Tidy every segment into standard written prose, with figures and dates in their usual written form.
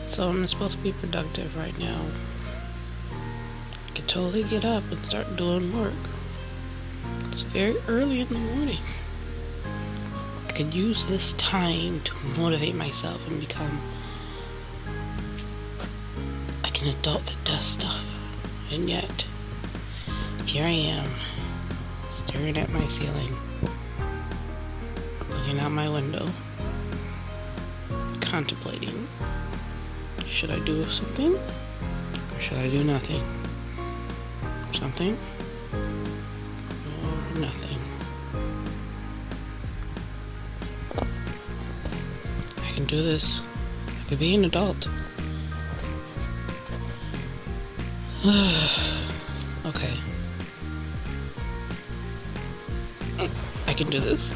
So I'm supposed to be productive right now. I could totally get up and start doing work. It's very early in the morning. I could use this time to motivate myself and become like an adult that does stuff. And yet, here I am, staring at my ceiling, looking out my window, contemplating. Should I do something, or should I do nothing? Something, or nothing. I can do this. I could be an adult. Okay. I can do this.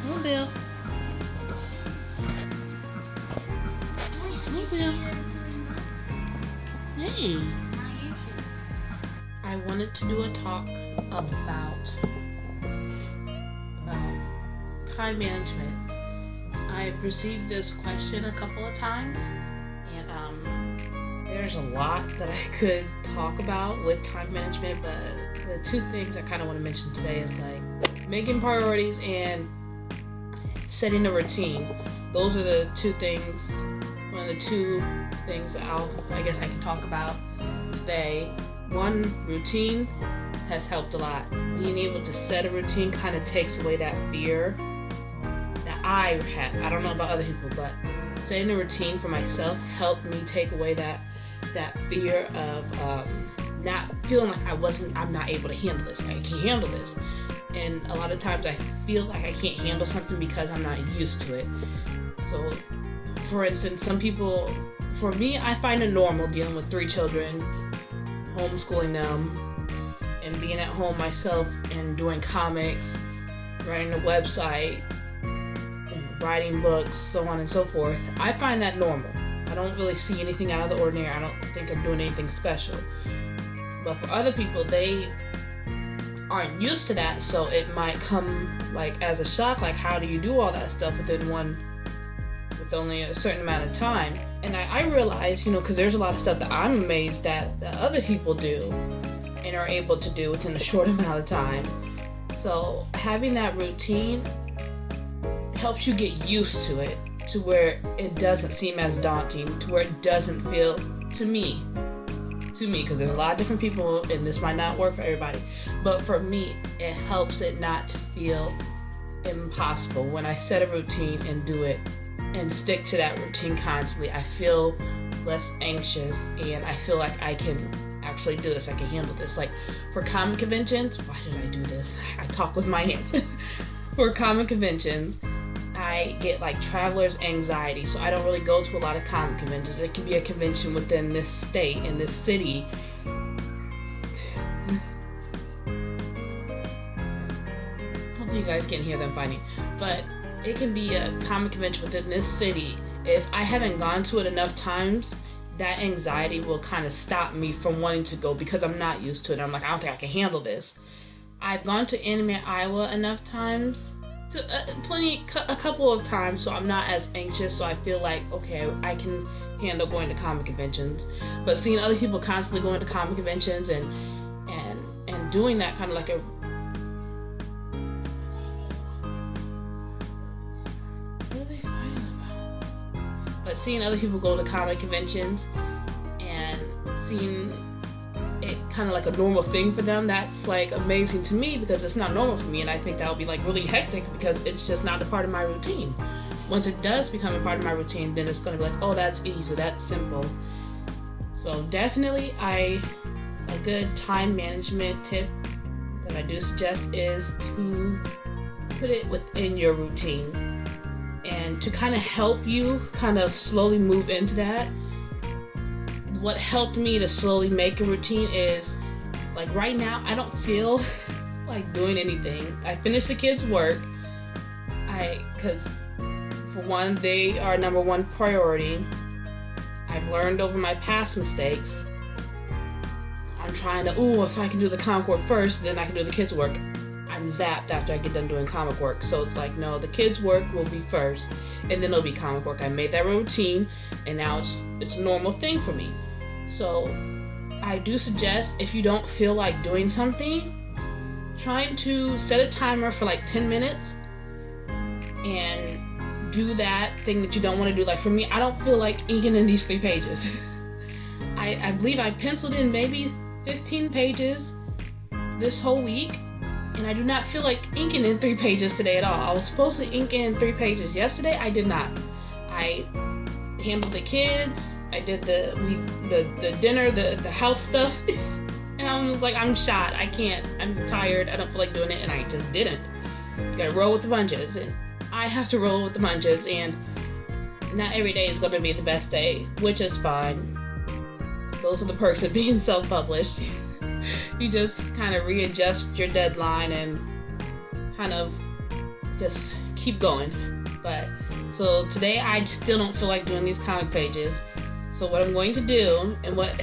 Hey, Bill. Hey, Bill. Hey. I wanted to do a talk about time management. I've received this question a couple of times, and there's a lot that I could talk about with time management, but the two things I kind of want to mention today is like making priorities and setting a routine. Those are the two things, one of the two things that I guess I can talk about today. One, routine has helped a lot. Being able to set a routine kind of takes away that fear that I had. I don't know about other people, but setting a routine for myself helped me take away that fear of not feeling like I'm not able to handle this. I can't handle this. And a lot of times I feel like I can't handle something because I'm not used to it. So, for instance, some people, for me, I find it normal dealing with 3 children, homeschooling them, and being at home myself and doing comics, writing a website, writing books, so on and so forth. I find that normal. I don't really see anything out of the ordinary. I don't think I'm doing anything special. But for other people, they aren't used to that, so it might come like as a shock, like how do you do all that stuff with only a certain amount of time? And I realize, because there's a lot of stuff that I'm amazed that other people do and are able to do within a short amount of time. So having that routine helps you get used to it, to where it doesn't seem as daunting, to where it doesn't feel, to me, because there's a lot of different people and this might not work for everybody, but for me, it helps it not to feel impossible. When I set a routine and do it and stick to that routine constantly, I feel less anxious and I feel like I can actually do this. I can handle this. Like for comic conventions, why did I do this? I talk with my hands. For comic conventions, I get like traveler's anxiety, so I don't really go to a lot of comic conventions. It can be a convention within this state, in this city. Hopefully you guys can hear them fighting. But it can be a comic convention within this city. If I haven't gone to it enough times, that anxiety will kind of stop me from wanting to go because I'm not used to it. I'm like, I don't think I can handle this. I've gone to Anime Iowa enough times, a couple of times, so I'm not as anxious, so I feel like, okay, I can handle going to comic conventions. But seeing other people constantly going to comic conventions and doing that kind of like a... What are they fighting about? But seeing other people go to comic conventions and seeing it kind of like a normal thing for them, that's like amazing to me because it's not normal for me, and I think that would be like really hectic because it's just not a part of my routine. Once it does become a part of my routine, then it's going to be like, oh, that's easy, that's simple. So definitely a good time management tip that I do suggest is to put it within your routine, and to kind of help you kind of slowly move into that. What helped me to slowly make a routine is, like right now, I don't feel like like doing anything. I finish the kids' work. Because for one, they are number one priority. I've learned over my past mistakes. I'm trying to, if I can do the comic work first, then I can do the kids' work. I'm zapped after I get done doing comic work. So it's like, no, the kids' work will be first, and then it'll be comic work. I made that routine, and now it's a normal thing for me. So I do suggest, if you don't feel like doing something, trying to set a timer for like 10 minutes and do that thing that you don't want to do. Like for me, I don't feel like inking in these 3 pages. I believe I penciled in maybe 15 pages this whole week, and I do not feel like inking in 3 pages today at all. I was supposed to ink in 3 pages yesterday. I did not. I handled the kids. I did the dinner, the house stuff, and I was like, I'm shot. I can't. I'm tired. I don't feel like doing it, and I just didn't. You gotta roll with the punches, and I have to roll with the punches, and not every day is going to be the best day, which is fine. Those are the perks of being self-published. You just kind of readjust your deadline and kind of just keep going. But so today I still don't feel like doing these comic pages. So what I'm going to do, and what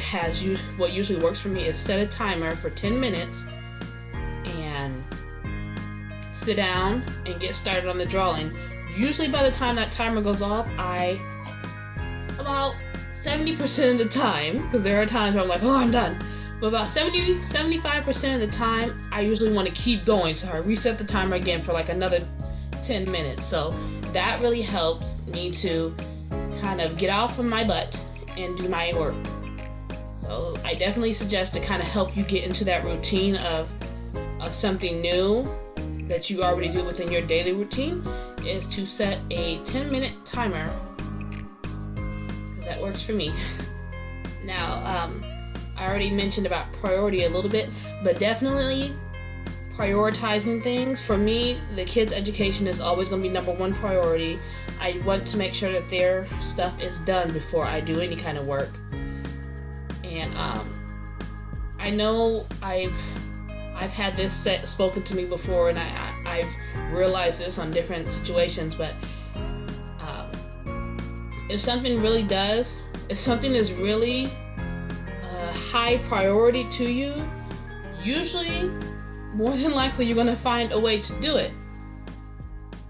usually works for me, is set a timer for 10 minutes and sit down and get started on the drawing. Usually by the time that timer goes off, about 70% of the time, because there are times where I'm like, I'm done. But about 75% of the time, I usually want to keep going. So I reset the timer again for like another 10 minutes. So that really helps me to kind of get off of my butt and do my work. So I definitely suggest to kind of help you get into that routine of something new that you already do within your daily routine, is to set a 10-minute timer, because that works for me. Now, I already mentioned about priority a little bit, but definitely prioritizing things. For me, the kids' education is always going to be number one priority. I want to make sure that their stuff is done before I do any kind of work. And I know I've had this spoken to me before, and I've realized this on different situations, but if something is really a high priority to you, usually, more than likely, you're going to find a way to do it.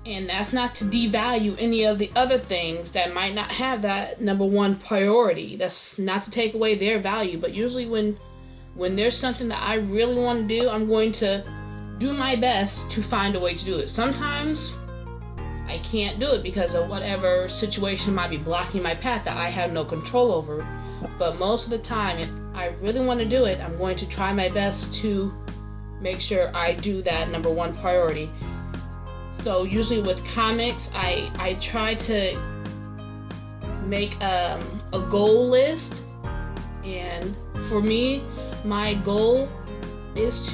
And that's not to devalue any of the other things that might not have that number one priority. That's not to take away their value, but usually when there's something that I really want to do, I'm going to do my best to find a way to do it. Sometimes I can't do it because of whatever situation might be blocking my path that I have no control over. But most of the time, if I really want to do it, I'm going to try my best to make sure I do that number one priority. So usually with comics, I try to make a goal list. And for me, my goal is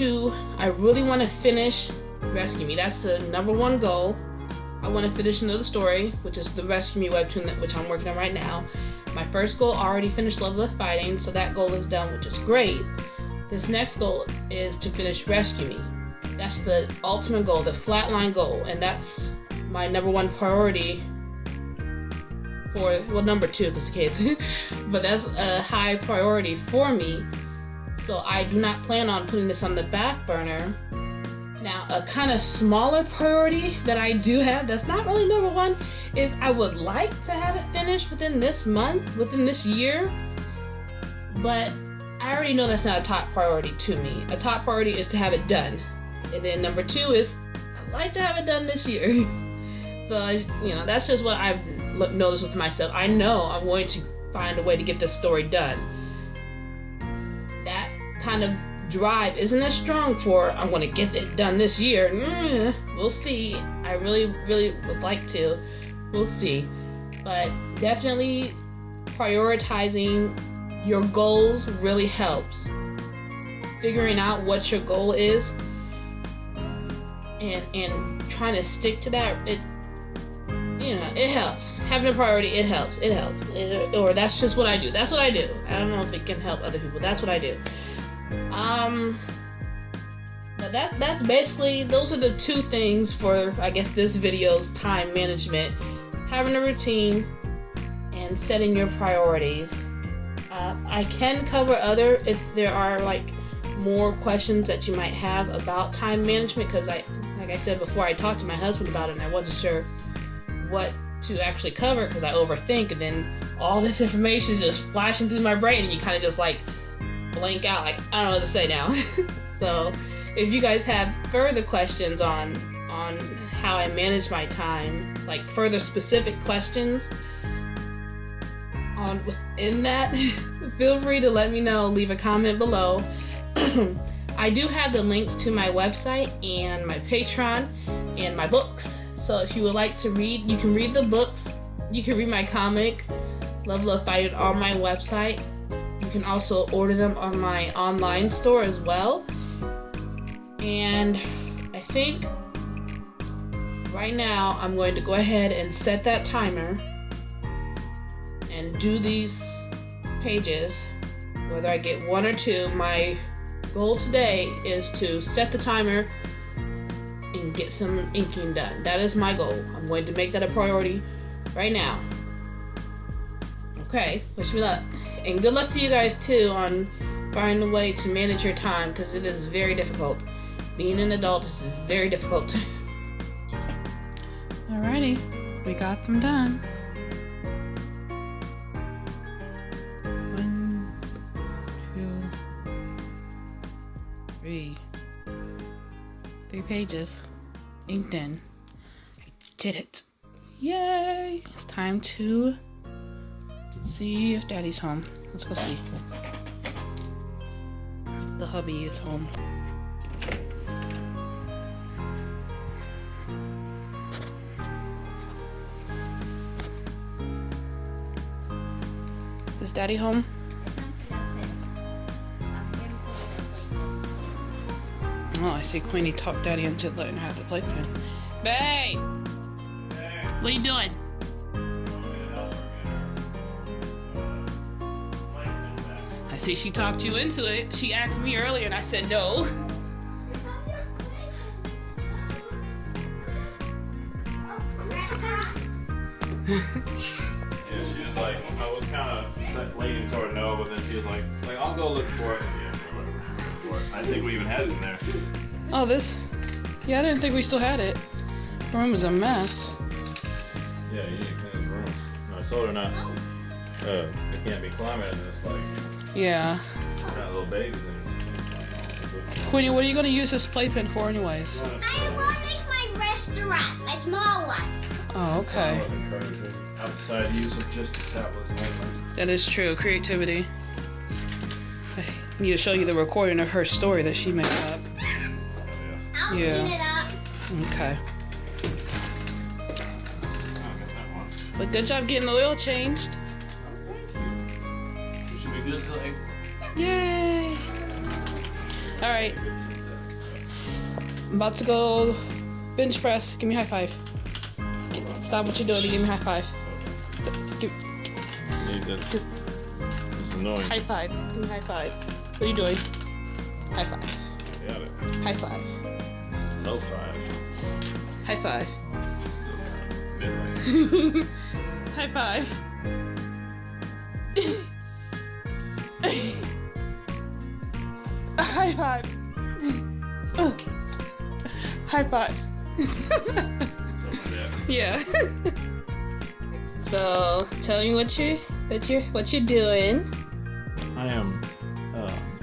I really want to finish Rescue Me. That's the number one goal. I want to finish another story, which is the Rescue Me webtoon, which I'm working on right now. My first goal, already finished Level of Fighting, so that goal is done, which is great. This next goal is to finish Rescue Me. That's the ultimate goal, the flatline goal, and that's my number one priority number two, because the kids, but that's a high priority for me. So I do not plan on putting this on the back burner. Now, a kind of smaller priority that I do have, that's not really number one, is I would like to have it finished within this month, within this year, but I already know that's not a top priority to me. A top priority is to have it done. And then number two is, I'd like to have it done this year. So, that's just what I've noticed with myself. I know I'm going to find a way to get this story done. That kind of drive isn't as strong for, I'm going to get it done this year. We'll see. I really, really would like to. We'll see. But definitely prioritizing your goals really helps. Figuring out what your goal is and trying to stick to that, it helps. Having a priority, it helps. Or that's just what I do. That's what I do. I don't know if it can help other people. That's what I do. But that's basically, those are the two things for, I guess, this video's time management. Having a routine and setting your priorities. I can cover other, if there are like more questions that you might have about time management, because like I said before, I talked to my husband about it and I wasn't sure what to actually cover because I overthink, and then all this information is just flashing through my brain and you kind of just like blank out, like I don't know what to say now. So if you guys have further questions on how I manage my time, like further specific questions on within that, feel free to let me know, leave a comment below. I do have the links to my website and my Patreon and my books. So if you would like to read, you can read the books. You can read my comic, Love Love Fight It, on my website. You can also order them on my online store as well. And I think right now I'm going to go ahead and set that timer and do these pages, whether I get one or two. My goal today is to set the timer and get some inking done. That is my goal. I'm going to make that a priority right now. Okay, wish me luck. And good luck to you guys too on finding a way to manage your time, because it is very difficult. Being an adult is very difficult. Alrighty, we got them done. 1, 2, 3 pages inked in. I did it. Yay! It's time to see if Daddy's home. Let's go see. The hubby is home. Is Daddy home? Oh, I see Queenie talked Daddy into letting her have the playpen. Babe! What are you doing? I see she talked you into it. She asked me earlier and I said no. Yeah, she was like, I was kind of leaning toward no, but then she was like, I'll go look for it. Yeah, whatever. I think we even had it in there. Oh, this? Yeah, I didn't think we still had it. The room is a mess. Yeah, you need to clean this room. No, I told her not. They can't be climbing in this, like. Yeah. Not little babies. Queenie, what are you going to use this playpen for, anyways? I want to make my restaurant, my small one. Oh, okay. Outside use of just the tablets mainly. That is true. Creativity. I need to show you the recording of her story that she made up. I'll clean it up. Okay. But good job getting the oil changed. You should be good till April. Yay! Alright. I'm about to go bench press. Give me a high five. Stop what you're doing and give me a high five. Need this. It's annoying. High five. Give me a high five. What are you doing? High five. Got it. High five. Low five. High five. Still midway. High five. High five. High five. Yeah. So tell me what you're doing. I am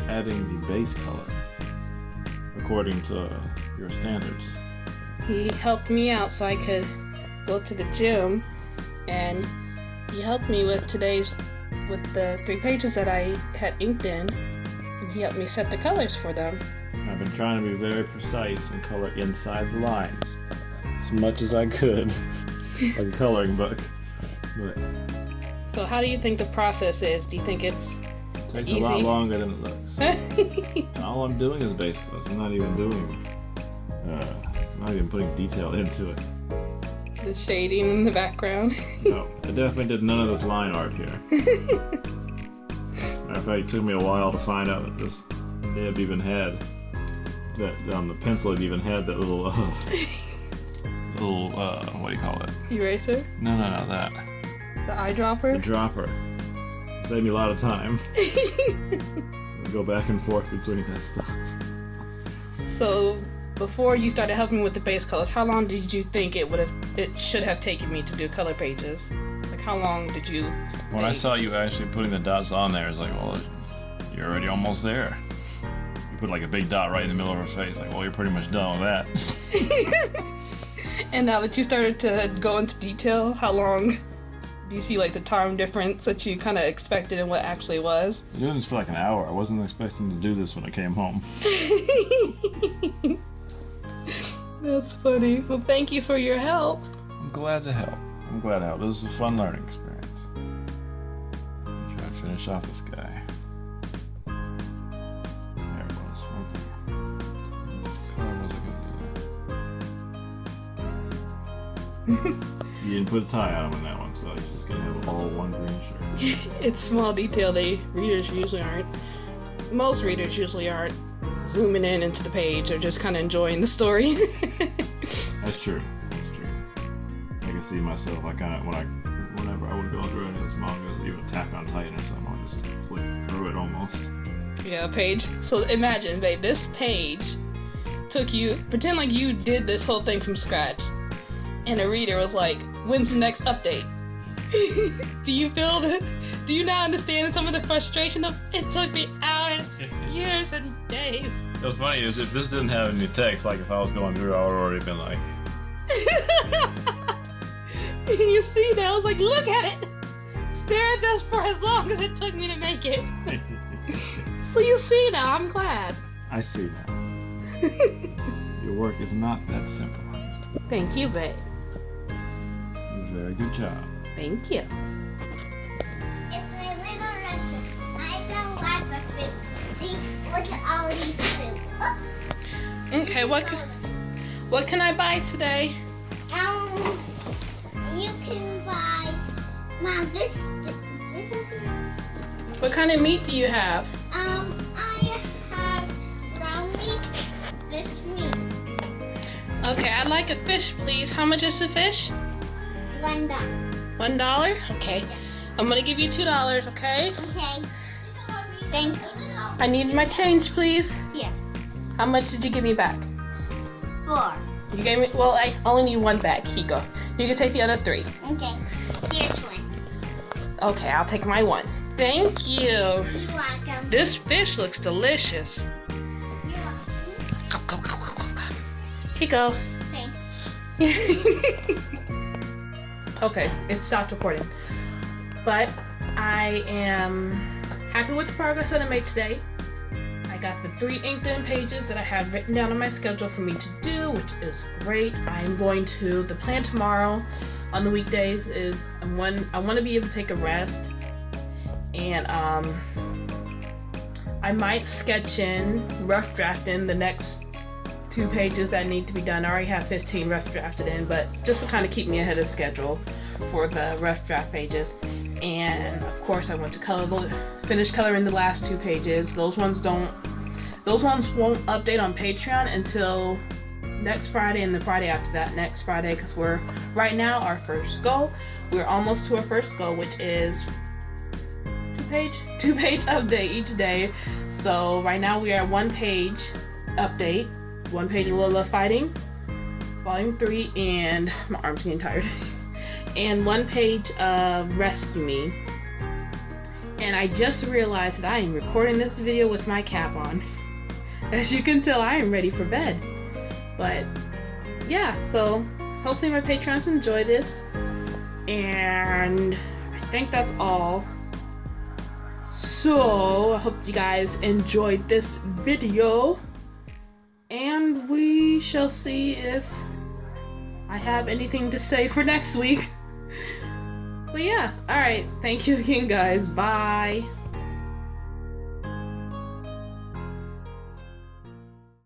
adding the base color according to your standards. He helped me out so I could go to the gym, and he helped me with the 3 pages that I had inked in, and he helped me set the colors for them. I've been trying to be very precise and color inside the lines as much as I could, like a coloring book. But So how do you think the process is? Do you think it's takes easy? a lot longer than it looks. All I'm doing is base colors. I'm not even doing, not even putting detail into it. The shading in the background. No, I definitely did none of this line art here. Matter of fact, it took me a while to find out that this nib even had that on the pencil it even had that little what do you call it? Eraser? No, that. The eyedropper? The dropper. Saved me a lot of time. Go back and forth between that stuff. So, before you started helping with the base colors, how long did you think it should have taken me to do color pages? Like, how long did you When I saw you actually putting the dots on there, it's like, well, you're already almost there. You put like a big dot right in the middle of her face, like, well, you're pretty much done with that. And now that you started to go into detail, how long do you see like the time difference that you kind of expected and what actually was? I was doing this for like an hour. I wasn't expecting to do this when I came home. That's funny. Well, thank you for your help. I'm glad to help. This is a fun learning experience. I'm trying to finish off this guy. There it was. What color was it gonna do? You didn't put a tie on him in that one, so he's just gonna have all one green shirt. It's small detail readers usually aren't. Most readers usually aren't zooming in into the page. They're just kind of enjoying the story. That's true. I can see myself. Whenever I would go through any of those mangas, even Attack on Titan or something, I would just flip through it almost. Yeah, a page. So imagine, babe, this page took you. Pretend like you did this whole thing from scratch. And a reader was like, when's the next update? Do you feel that? Do you now understand some of the frustration of it took me hours, years, and days? What's funny is if this didn't have any text, like if I was going through, I would already been like... You see that? I was like, look at it! Stare at this for as long as it took me to make it. So you see now, I'm glad. I see now. Your work is not that simple. Thank you, babe. Very good job. Thank you. It's my little Russian. I don't like the food. See, look at all these food. Oh. Okay, what can I buy today? You can buy. Mom, this is. What kind of meat do you have? I have ground meat, fish meat. Okay, I'd like a fish, please. How much is the fish? $1. $1? Okay. I'm gonna give you $2, okay? Okay. Thank you. I need my change, please. Here. How much did you give me back? 4. You gave me, well, I only need one back. Here you go. You can take the other 3. Okay. Here's one. Okay, I'll take my 1. Thank you. You're welcome. This fish looks delicious. You're welcome. Go. Here you go. Thanks. Okay, it stopped recording. But I am happy with the progress that I made today. I got the 3 inked in pages that I had written down on my schedule for me to do, which is great. I am going to, the plan tomorrow on the weekdays is I want to be able to take a rest, and I might sketch in, rough draft in the next 2 pages that need to be done. I already have 15 rough drafted in, but just to kind of keep me ahead of schedule for the rough draft pages. And of course I want to finish coloring the last 2 pages. Those ones won't update on Patreon until next Friday and the Friday after that next Friday, because we're right now our first goal. We're almost to our first goal, which is 2-page update each day. So right now we are 1-page update, 1 page of Lola Fighting, Volume 3, and my arm's getting tired, and 1 page of Rescue Me. And I just realized that I am recording this video with my cap on. As you can tell, I am ready for bed. But yeah, so hopefully my patrons enjoy this, and I think that's all. So I hope you guys enjoyed this video, and we shall see if I have anything to say for next week. But yeah, alright, thank you again guys, bye.